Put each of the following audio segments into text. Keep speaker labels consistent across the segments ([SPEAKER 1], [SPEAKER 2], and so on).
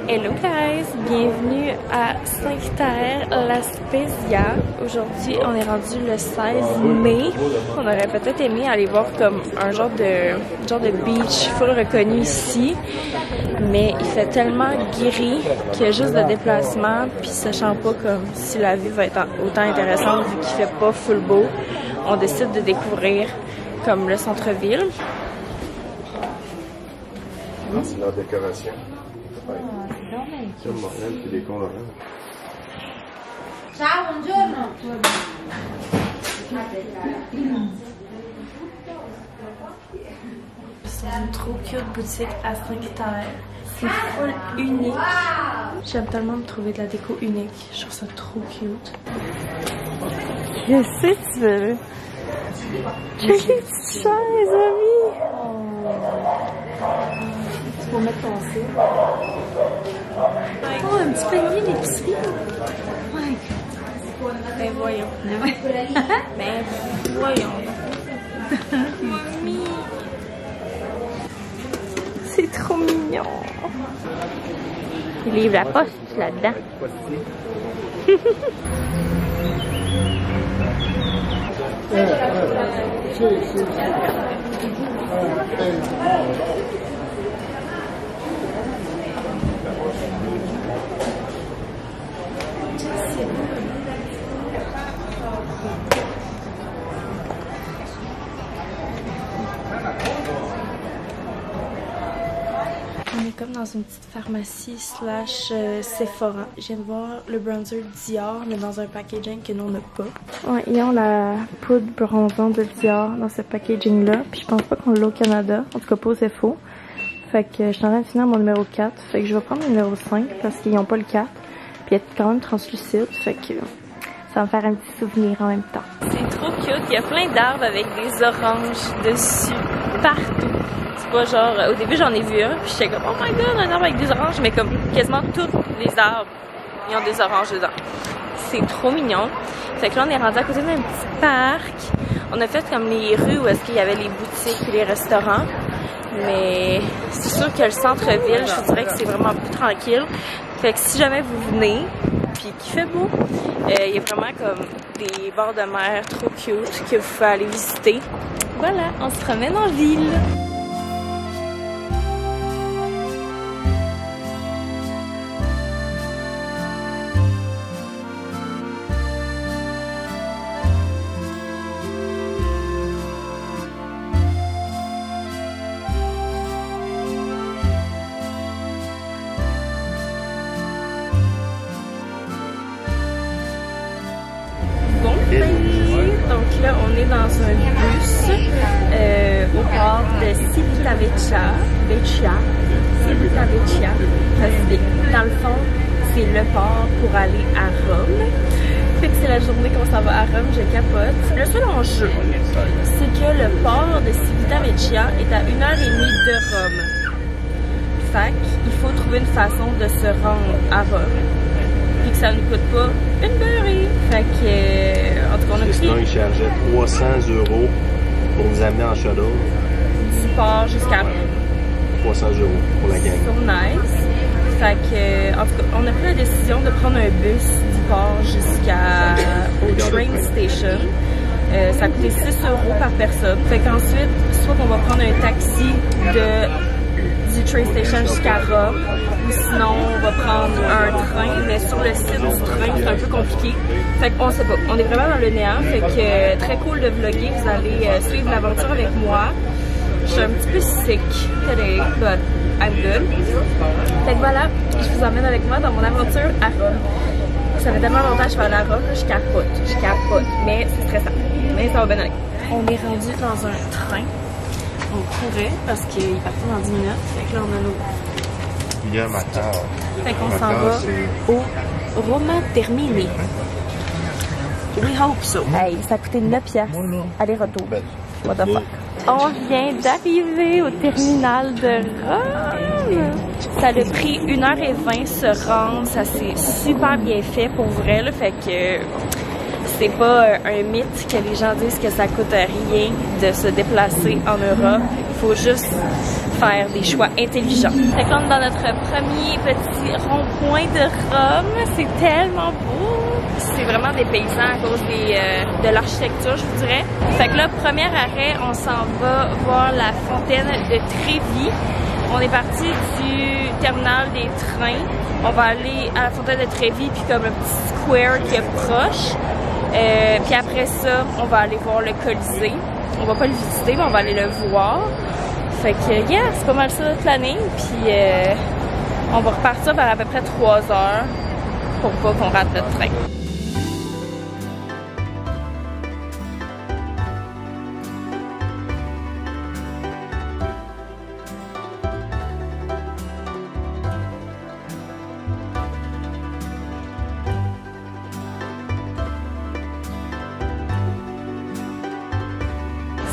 [SPEAKER 1] Hello guys, bienvenue à Sainte-Terre, La Spezia. Aujourd'hui, on est rendu le 16 mai. On aurait peut-être aimé aller voir comme un genre de beach full reconnu ici, mais il fait tellement gris qu'il y a juste le déplacement, puis sachant pas comme si la vue va être autant intéressante vu qu'il fait pas full beau, on décide de découvrir comme le centre-ville.
[SPEAKER 2] C'est leur décoration. C'est un modèle qui est colorant.
[SPEAKER 3] Ciao, buongiorno.
[SPEAKER 1] C'est une trop cute boutique à Sainte-Terre. C'est full unique. J'aime tellement me trouver de la déco unique. Je trouve ça trop cute. Qu'est-ce que tu veux? J'ai des petites chaises, amis! Tu peux mettre ton C. Oh, un petit panier d'épicerie. Ouais. Ben voyons. Ben voyons. Mamie. C'est trop mignon. Il livre la poste là-dedans. On est comme dans une petite pharmacie slash Sephora. Je viens de voir le bronzer Dior, mais dans un packaging que nous on n'a pas. Ouais, ils ont la poudre bronzante de Dior dans ce packaging-là. Puis je pense pas qu'on l'a au Canada. En tout cas pas au Sephora. Fait que je suis en train de finir mon numéro 4. Fait que je vais prendre le numéro 5 parce qu'ils n'ont pas le 4. Puis elle est quand même translucide. Fait que ça va me faire un petit souvenir en même temps. C'est trop cute. Il y a plein d'arbres avec des oranges dessus. Partout. C'est pas genre, au début j'en ai vu un, puis j'étais comme oh my god, un arbre avec des oranges, mais comme quasiment tous les arbres, ils ont des oranges dedans. C'est trop mignon. Fait que là on est rendu à côté d'un petit parc. On a fait comme les rues où est-ce qu'il y avait les boutiques et les restaurants. Mais c'est sûr que le centre-ville, je vous dirais que c'est vraiment plus tranquille. Fait que si jamais vous venez, puis qu'il fait beau, il y a vraiment comme des bords de mer trop cute que vous pouvez aller visiter. Voilà, on se promène en ville. Donc là, on est dans un bus au port de Civitavecchia. Parce que dans le fond, c'est le port pour aller à Rome. Fait que c'est la journée qu'on s'en va à Rome, je capote. Le seul enjeu, c'est que le port de Civitavecchia est à 1h30 de Rome. Fait qu'il faut trouver une façon de se rendre à Rome. Puis que ça ne coûte pas une beurrée. Fait que, en tout cas, on a pris...
[SPEAKER 2] Sinon, ils chargeaient 300 € pour nous amener en shuttle.
[SPEAKER 1] Du port jusqu'à...
[SPEAKER 2] 300 € pour la gang.
[SPEAKER 1] Sur nice. Fait que, en tout cas, on a pris la décision de prendre un bus du port jusqu'au train station. Ça a coûté 6 € par personne. Fait qu'ensuite, soit qu'on va prendre un taxi du train station jusqu'à Rome, ou sinon on va prendre un train, mais sur le site du train c'est un peu compliqué. Fait qu'on sait pas, on est vraiment dans le néant, fait que très cool de vlogger, vous allez suivre l'aventure avec moi. Je suis un petit peu sick today, but I'm good. Fait que voilà, je vous emmène avec moi dans mon aventure à Rome. Ça fait tellement longtemps que je vais aller à Rome, je capote, mais c'est stressant, mais ça va bien aller. On est rendu dans un train. On courait parce qu'il partait dans 10 minutes. Fait que là, on a l'eau.
[SPEAKER 2] Via Matar.
[SPEAKER 1] Fait qu'on s'en va au Roma Termini. We hope so. Hey, ça a coûté 9 piastres. Aller-retour. What the fuck. On vient d'arriver au terminal de Rome. Ça a pris 1h20 se rendre. Ça s'est super bien fait pour vrai. Là. Fait que c'est pas un mythe que les gens disent que ça coûte rien de se déplacer en Europe. Il faut juste faire des choix intelligents. C'est comme dans notre premier petit rond-point de Rome. C'est tellement beau. C'est vraiment des paysans à cause de l'architecture, je vous dirais. Fait que là, premier arrêt, on s'en va voir la fontaine de Trévi. On est parti du terminal des trains. On va aller à la fontaine de Trévi, puis comme un petit square qui est proche. Puis après ça, on va aller voir le Colisée. On va pas le visiter, mais on va aller le voir. Fait que, yeah, c'est pas mal ça le planning. Puis on va repartir vers à peu près 3 heures pour pas qu'on rate notre train.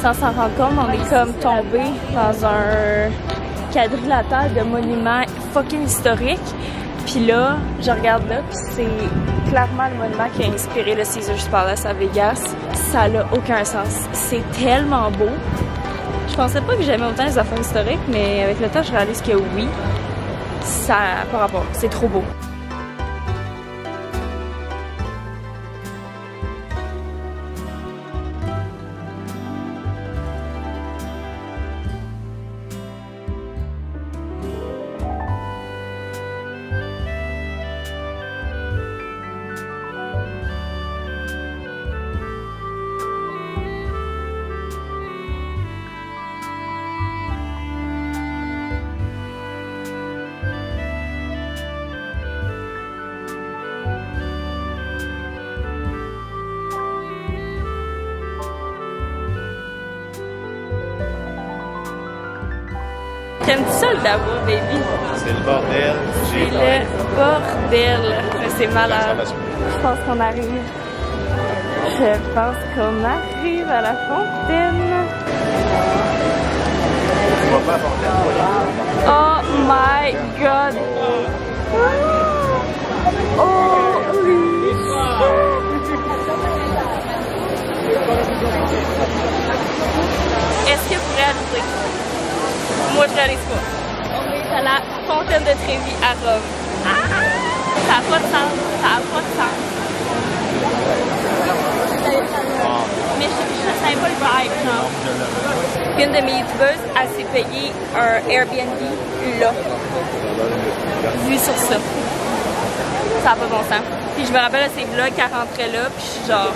[SPEAKER 1] Sans s'en rendre compte, on est comme tombé dans un quadrilatère de monuments fucking historiques. Puis là, je regarde là, puis c'est clairement le monument qui a inspiré le Caesars Palace à Vegas. Ça n'a aucun sens. C'est tellement beau. Je pensais pas que j'aimais autant les affaires historiques, mais avec le temps, je réalise que oui, ça n'a pas rapport. C'est trop beau. T'aimes-tu ça le d'amour, baby?
[SPEAKER 2] C'est le bordel.
[SPEAKER 1] C'est le bordel. C'est malade. Je pense qu'on arrive. Je pense qu'on arrive à la fontaine.
[SPEAKER 2] Tu vas pas à la fontaine?
[SPEAKER 1] Oh my god! Oh oui! Est-ce que vous réalisez? Moi, je réalise pas. On est à la fontaine de Trévi à Rome. Ah! Ça n'a pas de sens. Ça n'a pas de sens. Mais je savais pas le vibe, genre. Une de mes youtubeuses, elle s'est payé un Airbnb là. Vu sur ça. Ça n'a pas de bon sens. Puis je me rappelle de ces vlogs qu'elle rentrait là, puis je suis genre...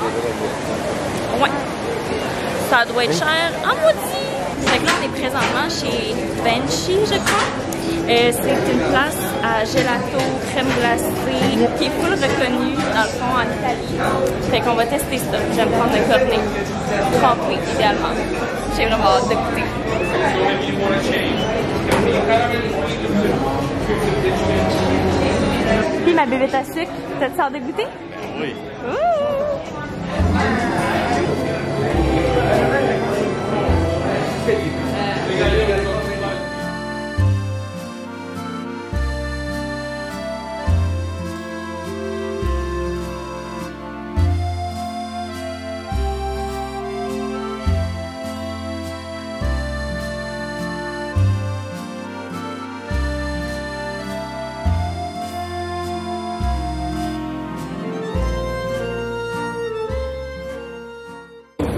[SPEAKER 1] Ouais. Ça doit être cher en maudit. Fait que là, on est présentement chez Venchi, je crois. C'est une place à gelato, crème glacée, qui est full reconnue, dans le fond, en Italie. Fait qu'on va tester ça. J'aime prendre le cornet trempé, idéalement. J'ai vraiment hâte de goûter. Puis ma bébête à sucre, t'as-tu hâte de goûter?
[SPEAKER 2] Oui.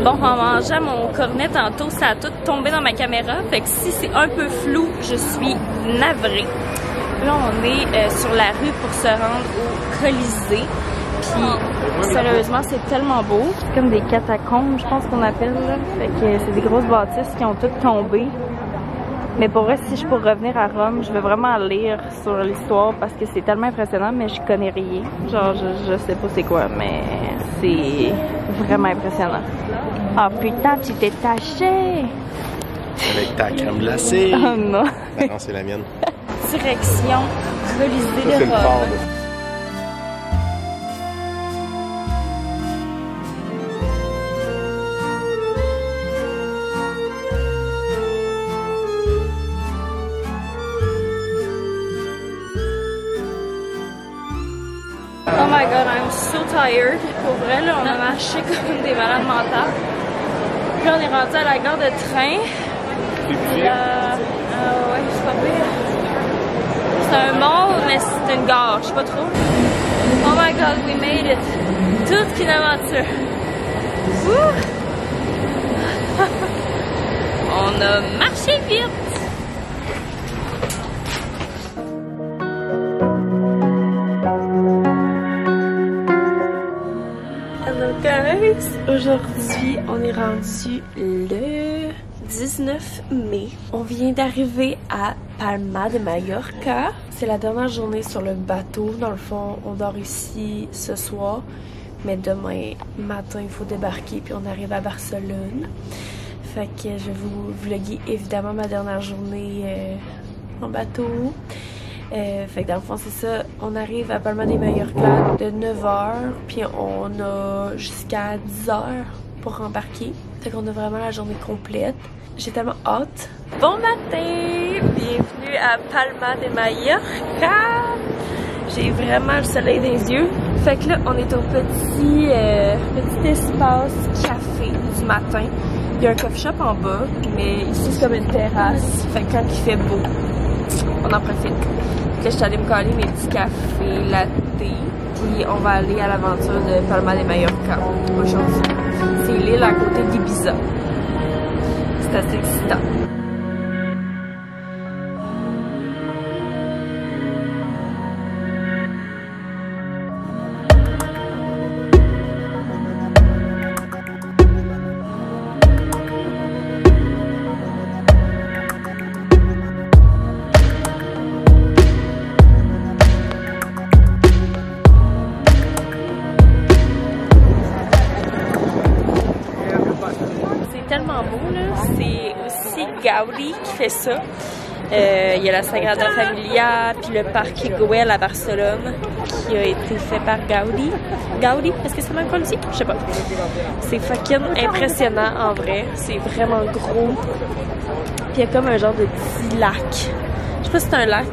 [SPEAKER 1] Bon, en mangeant mon cornet tantôt, ça a tout tombé dans ma caméra. Fait que si c'est un peu flou, je suis navrée. Là, on est sur la rue pour se rendre au Colisée. Puis, sérieusement, c'est tellement beau. C'est comme des catacombes, je pense qu'on appelle, là. Fait que c'est des grosses bâtisses qui ont toutes tombé. Mais pour vrai, si je pourrais revenir à Rome, je vais vraiment lire sur l'histoire parce que c'est tellement impressionnant, mais je connais rien. Genre, je sais pas c'est quoi, mais c'est vraiment impressionnant. Ah putain, tu t'es taché!
[SPEAKER 2] Avec ta crème glacée.
[SPEAKER 1] Oh non!
[SPEAKER 2] Ah non, c'est la mienne.
[SPEAKER 1] Direction Colisée
[SPEAKER 2] Ça, c'est
[SPEAKER 1] de
[SPEAKER 2] le fort,
[SPEAKER 1] Rome.
[SPEAKER 2] là.
[SPEAKER 1] Oh my god, I'm so tired. Pour vrai, là, on a marché comme des malades mentales. Puis on est rendu à la gare de train. Puis ouais, c'est pas pire. C'est un mall, mais c'est une gare, je sais pas trop. Oh my god, we made it! Toute qu'une aventure! Wouh! On a marché vite! Hello guys! Aujourd'hui, on est rendu le 19 mai. On vient d'arriver à Palma de Mallorca. C'est la dernière journée sur le bateau. Dans le fond, on dort ici ce soir. Mais demain matin, il faut débarquer puis on arrive à Barcelone. Fait que je vais vous vlogger évidemment ma dernière journée en bateau. Fait que dans le fond, c'est ça. On arrive à Palma de Mallorca de 9h. Puis on a jusqu'à 10h pour embarquer. Fait qu'on a vraiment la journée complète. J'ai tellement hâte. Bon matin! Bienvenue à Palma de Mallorca! J'ai vraiment le soleil dans les yeux. Fait que là, on est au petit espace café du matin. Il y a un coffee shop en bas, mais ici c'est comme une terrasse. Fait que quand il fait beau, on en profite. Là, je suis allée me coller mes petits cafés latte. Puis on va aller à l'aventure de Palma de Mallorca aujourd'hui. C'est l'île à côté d'Ibiza. C'est assez excitant. Tellement beau là, c'est aussi Gaudi qui fait ça. Il y a la Sagrada Familia, puis le parc Güell à Barcelone qui a été fait par Gaudi. Gaudi, est-ce que c'est même qu'on le dit? Je sais pas. C'est fucking impressionnant en vrai, c'est vraiment gros. Puis il y a comme un genre de petit lac. Je sais pas si c'est un lac.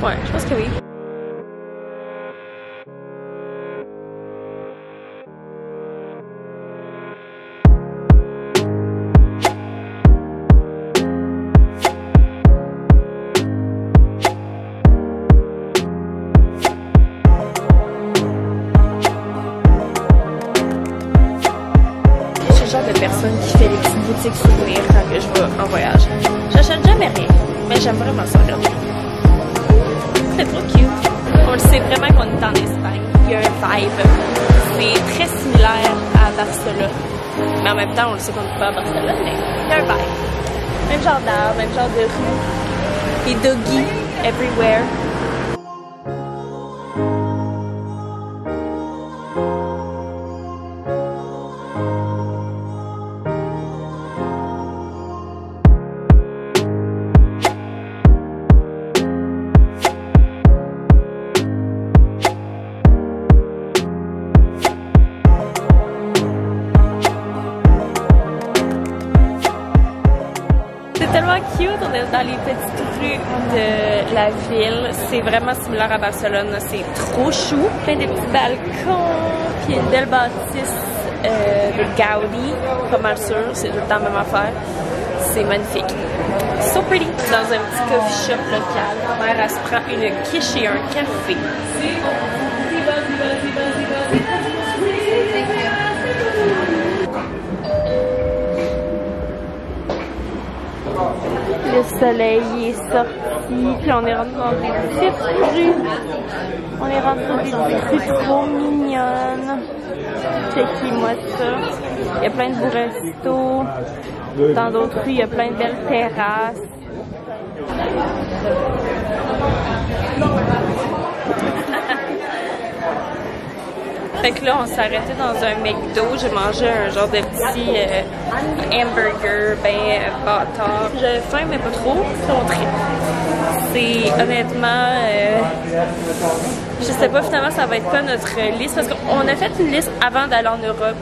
[SPEAKER 1] Ouais, je pense que oui. De personne qui fait des petites boutiques souvenirs quand je vais en voyage. J'achète jamais rien, mais j'aime vraiment ça regarder. C'est trop cute. On le sait vraiment qu'on est en Espagne. Il y a un vibe. C'est très similaire à Barcelone. Mais en même temps, on le sait qu'on n'est pas à Barcelone, mais il y a un vibe. Même genre d'art, même genre de rue. Des doggies everywhere. C'est tellement cute, on est dans les petites rues de la ville. C'est vraiment similaire à Barcelone, c'est trop chou. Plein de petits balcons, puis une belle bâtisse de Gaudi, pas mal sûr, c'est tout le temps la même affaire. C'est magnifique. So pretty. Dans un petit coffee shop local, ma mère elle se prend une quiche et un café. Le soleil est sorti, puis on est rentré dans des petites rues. On est rentré dans des petites rues trop mignonnes. Checkez-moi ça. Il y a plein de burritos. Dans d'autres rues, il y a plein de belles terrasses. Fait que là, on s'est arrêté dans un McDo. J'ai mangé un genre de petit hamburger, ben bâtard. J'avais faim, mais pas trop. C'est honnêtement... je sais pas finalement ça va être quoi notre liste. Parce qu'on a fait une liste avant d'aller en Europe.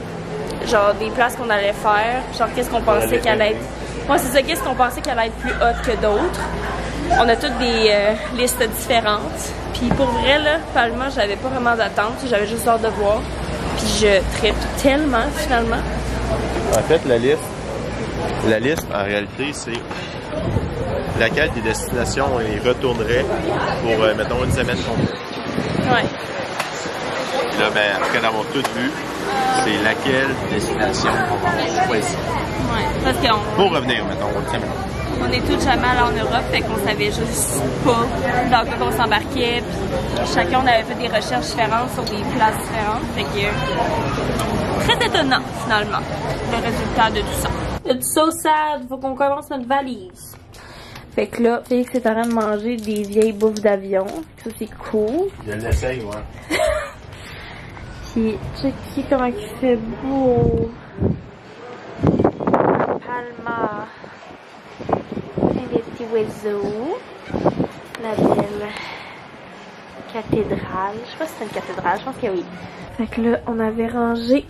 [SPEAKER 1] Genre des places qu'on allait faire. Genre qu'est-ce qu'on pensait qu'elle allait être... Moi, c'est ça, qu'est-ce qu'on pensait qu'elle allait être plus haute que d'autres. On a toutes des listes différentes. Puis pour vrai, là, Palma, j'avais pas vraiment d'attente. J'avais juste hâte de voir. Puis je trippe tellement, finalement.
[SPEAKER 2] En fait, la liste, en réalité, c'est laquelle des destinations on y retournerait pour, mettons, une semaine complète.
[SPEAKER 1] Ouais.
[SPEAKER 2] Là, ben, après d'avoir tout vu, c'est laquelle destination on va choisir.
[SPEAKER 1] Ouais, parce qu'on...
[SPEAKER 2] Pour revenir, mettons, une semaine.
[SPEAKER 1] On est tous jamais allés en Europe, fait qu'on savait juste pas dans quoi on s'embarquait. Puis chacun, on avait fait des recherches différentes sur des places différentes. Fait que... Très étonnant, finalement, le résultat de tout ça. It's so sad, faut qu'on commence notre valise. Fait que là, Félix est en train de manger des vieilles bouffes d'avion. Ça, c'est cool.
[SPEAKER 2] Je l'essaye, ouais.
[SPEAKER 1] Puis, checker comment il fait beau. Palma. Des petits oiseaux. La belle cathédrale. Je sais pas si c'est une cathédrale, je pense que oui. Fait que là, on avait rangé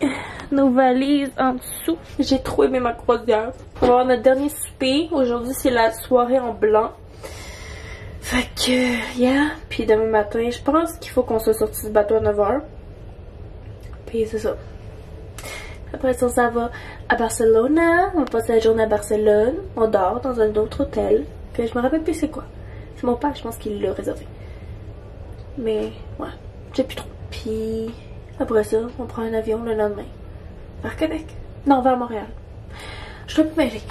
[SPEAKER 1] nos valises en dessous. J'ai trop aimé ma croisière. On va avoir notre dernier souper. Aujourd'hui, c'est la soirée en blanc. Fait que, yeah. Puis demain matin, je pense qu'il faut qu'on soit sorti du bateau à 9h. Puis c'est ça. Après ça, ça va à Barcelona. On va passer la journée à Barcelone. On dort dans un autre hôtel. Puis je me rappelle plus c'est quoi. C'est mon père, je pense qu'il l'a réservé. Mais, ouais. Je sais plus trop. Puis, après ça, on prend un avion le lendemain. Vers Québec. Non, vers Montréal. Je serais plus mêlée.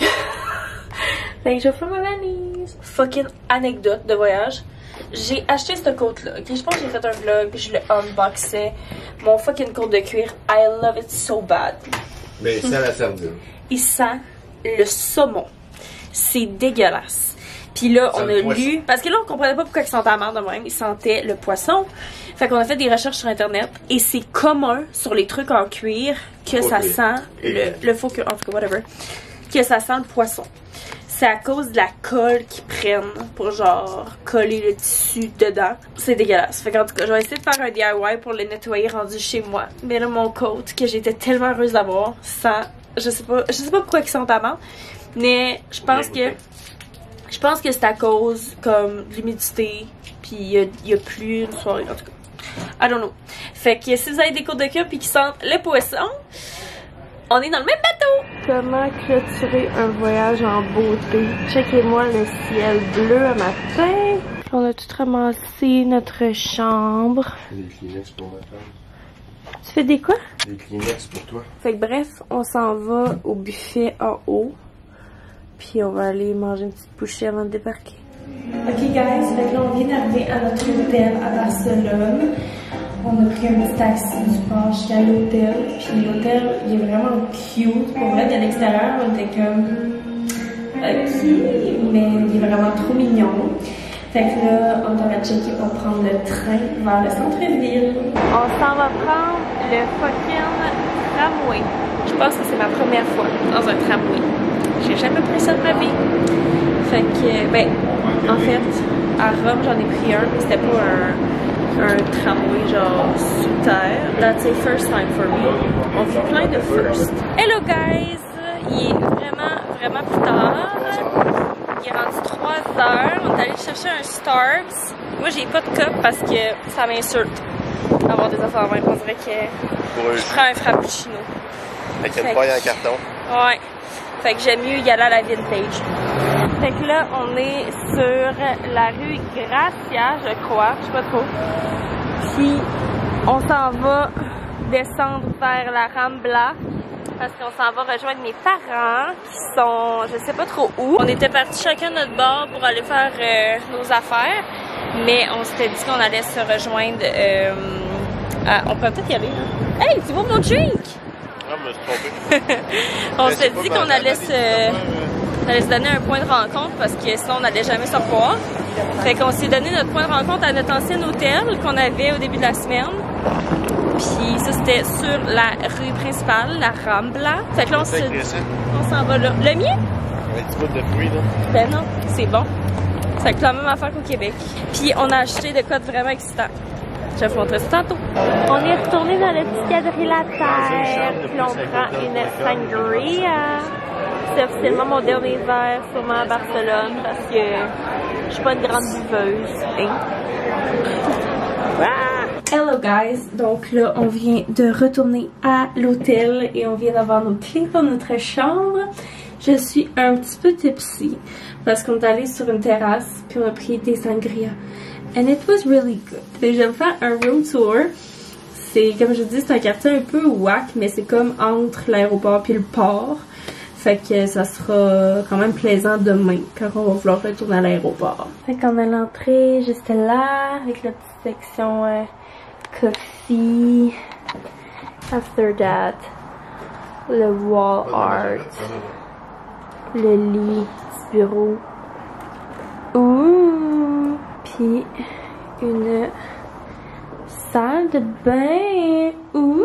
[SPEAKER 1] Fait que je fais ma valise. Fucking anecdote de voyage. J'ai acheté ce coat-là, ok? Je pense que j'ai fait un vlog, puis je le unboxais. Mon fucking coat de cuir. I love it so bad.
[SPEAKER 2] Mais il sent la sardine.
[SPEAKER 1] Il sent le saumon. C'est dégueulasse. Puis là, on a lu... Parce que là, on comprenait pas pourquoi il sentait la merde de même. Il sentait le poisson. Fait qu'on a fait des recherches sur Internet. Et c'est commun sur les trucs en cuir que ça sent... Le faux cuir, en tout cas, whatever. Que ça sent le poisson. C'est à cause de la colle qu'ils prennent pour genre coller le tissu dedans. C'est dégueulasse. Fait qu'en tout cas, je vais essayer de faire un DIY pour le nettoyer rendu chez moi. Mais là, mon coat, que j'étais tellement heureuse d'avoir, sent... Je sais pas pourquoi il sent ta menthe. Mais je pense que c'est à cause comme de l'humidité. Puis il y a plus une soirée, en tout cas. I don't know. Fait que si vous avez des côtes de cœur puis qui sentent le poisson, on est dans le même bateau! Comment clôturer un voyage en beauté? Checkez-moi le ciel bleu à matin. On a tout ramassé notre chambre.
[SPEAKER 2] Des Kleenex pour ma femme.
[SPEAKER 1] Tu fais des quoi?
[SPEAKER 2] Des Kleenex pour toi.
[SPEAKER 1] Fait que bref, on s'en va au buffet en haut. Puis on va aller manger une petite bouchée avant de débarquer. Ok guys, fait que là on vient d'arriver à notre hôtel à Barcelone. On a pris un petit taxi du port jusqu'à l'hôtel. Puis l'hôtel, il est vraiment cute. Pour vrai, de l'extérieur, on était comme... Ok, mais il est vraiment trop mignon. Fait que là, on devrait checker pour prendre le train vers le centre-ville. On s'en va prendre le fucking tramway. Je pense que c'est ma première fois dans un tramway. J'ai jamais pris ça de ma vie. Fait que, ben, en fait, à Rome, j'en ai pris un, mais c'était pas un tramway genre sous terre. That's a first time for me. On fait plein de first. Hello guys! Il est vraiment plus tard. Il est rendu 3 heures. On est allé chercher un Starbucks. Moi, j'ai pas de cup parce que ça m'insulte d'avoir des affaires même. On dirait que je prends un frappuccino.
[SPEAKER 2] Avec une paille en carton.
[SPEAKER 1] Ouais. Fait que j'aime mieux y aller à la vintage. Fait que là, on est sur la rue Gracia, je crois. Je sais pas trop. Puis, on s'en va descendre vers la Rambla. Parce qu'on s'en va rejoindre mes parents qui sont, je sais pas trop où. On était partis chacun de notre bord pour aller faire nos affaires. Mais on s'était dit qu'on allait se rejoindre. On peut peut-être y aller. Là. Hey, tu vois mon drink?
[SPEAKER 2] Ah, mais je suis trompé.
[SPEAKER 1] On s'est dit qu'on allait se donner un point de rencontre parce que sinon on n'allait jamais se revoir. Fait qu'on s'est donné notre point de rencontre à notre ancien hôtel qu'on avait au début de la semaine. Puis ça c'était sur la rue principale, la Rambla. Fait que là on s'en va là. Le mien?
[SPEAKER 2] Un petit bout de fruits là.
[SPEAKER 1] Ben non, c'est bon. Ça coûte la même affaire qu'au Québec. Puis on a acheté de quoi de vraiment excitant. Je vais vous montrer ça tantôt. On est retourné dans le petit quadrilatère. Puis on prend une sangria. c'est officiellement mon dernier verre sûrement à Barcelone parce que je suis pas une grande buveuse. Hein? Ah! Hello guys, donc là on vient de retourner à l'hôtel et on vient d'avoir nos clés pour notre chambre. Je suis un petit peu tipsy parce qu'on est allé sur une terrasse puis on a pris des sangria. And it was really good. Et je vais me faire un room tour. C'est, comme je dis, c'est un quartier un peu whack, mais c'est comme entre l'aéroport puis le port. Fait que ça sera quand même plaisant demain quand on va vouloir retourner à l'aéroport. Fait qu'on a l'entrée juste là, avec la petite section coffee. After that, le wall art. Le lit du bureau. Ouh! Puis une salle de bain. Ouh!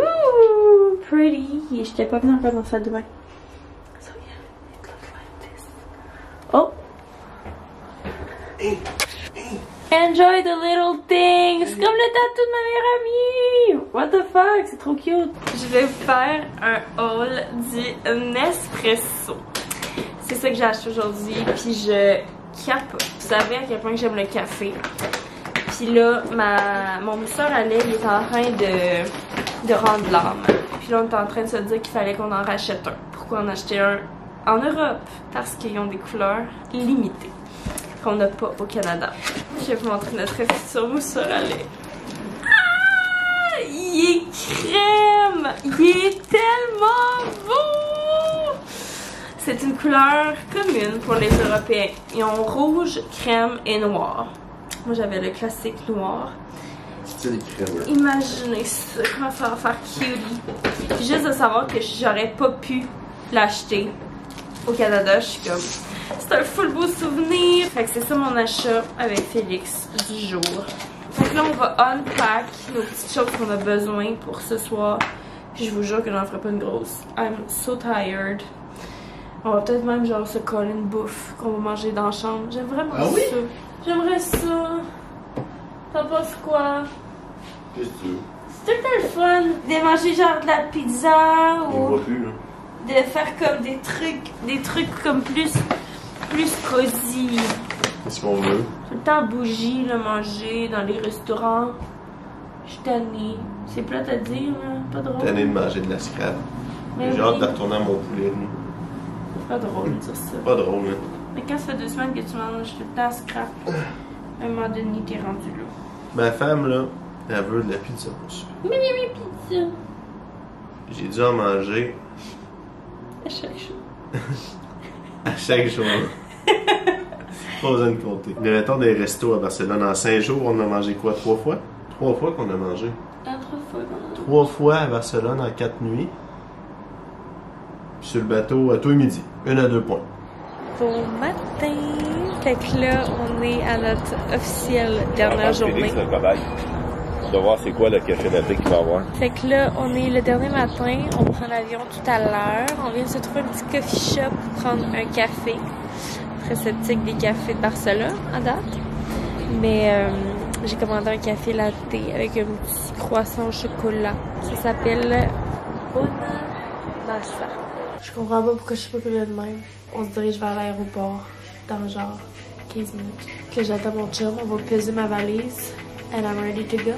[SPEAKER 1] Pretty! J'étais pas venue encore dans la salle de bain. So yeah, it looks like this. Oh! Enjoy the little things! Comme le tatou de ma meilleure amie! What the fuck? C'est trop cute! Je vais vous faire un haul du Nespresso. C'est ça que j'ai acheté aujourd'hui, puis je capote. Vous savez à quel point j'aime le café. Puis là, mon mixeur à lait, il est en train de rendre l'âme. Puis là, on est en train de se dire qu'il fallait qu'on en rachète un. Pourquoi en acheter un en Europe? Parce qu'ils ont des couleurs limitées qu'on n'a pas au Canada. Je vais vous montrer notre futur mousseur à lait. Ah! Il est crème! Il est tellement beau! C'est une couleur commune pour les Européens. Ils ont rouge, crème et noir. Moi, j'avais le classique noir.
[SPEAKER 2] C'est des crèmes, là.
[SPEAKER 1] Imaginez ça, comment ça va faire cutie. Puis juste de savoir que j'aurais pas pu l'acheter au Canada, je suis comme... C'est un full beau souvenir. Fait que c'est ça mon achat avec Félix du jour. Fait que là, on va unpack nos petites choses qu'on a besoin pour ce soir. Puis je vous jure que j'en ferai pas une grosse. I'm so tired. On va peut-être même genre se coller une bouffe qu'on va manger dans la chambre. J'aime vraiment ça. J'aimerais ça. T'en penses quoi?
[SPEAKER 2] Qu'est-ce que tu veux?
[SPEAKER 1] C'est tout le fun de manger genre de la pizza
[SPEAKER 2] On
[SPEAKER 1] ou
[SPEAKER 2] voit plus, là.
[SPEAKER 1] de faire comme des trucs comme plus cosy.
[SPEAKER 2] Qu'est-ce qu'on veut?
[SPEAKER 1] Tout le temps bougie, là, manger dans les restaurants. Je suis tannée. C'est plate à dire, là. Pas drôle.
[SPEAKER 2] Tanné de manger de la scrap.
[SPEAKER 1] Mais
[SPEAKER 2] J'ai
[SPEAKER 1] oui.
[SPEAKER 2] hâte de retourner à mon poulet, nous.
[SPEAKER 1] Pas drôle de dire ça.
[SPEAKER 2] Pas drôle, hein.
[SPEAKER 1] Mais quand ça fait 2 semaines que tu manges tout le temps scrap, à un moment donné, t'es rendu là.
[SPEAKER 2] Ma femme, là, elle veut de la pizza pour souper.
[SPEAKER 1] Mais pizza!
[SPEAKER 2] J'ai dû en manger
[SPEAKER 1] À chaque jour.
[SPEAKER 2] à chaque jour. Pas besoin de compter. Mais mettons des restos à Barcelone. En 5 jours, on a mangé quoi? 3 fois? 3 fois qu'on a mangé.
[SPEAKER 1] 3 fois qu'on a
[SPEAKER 2] 3 fois à Barcelone en 4 nuits. Puis sur le bateau à tous les midis. 1 à 2 points.
[SPEAKER 1] Bon matin! Fait que là, on est à notre officielle dernière journée.
[SPEAKER 3] On doit voir c'est quoi le café latte qu'il va avoir.
[SPEAKER 1] Fait que là, on est le dernier matin, on prend l'avion tout à l'heure. On vient de se trouver un petit coffee shop pour prendre un café. Très sceptique des cafés de Barcelone à date. Mais j'ai commandé un café latte avec un petit croissant au chocolat. Ça s'appelle Bona Massa. Je comprends pas pourquoi je suis pas plus de même. On se dirige vers l'aéroport dans genre 15 minutes. Que j'attends mon chum, on va peser ma valise. And I'm ready to go.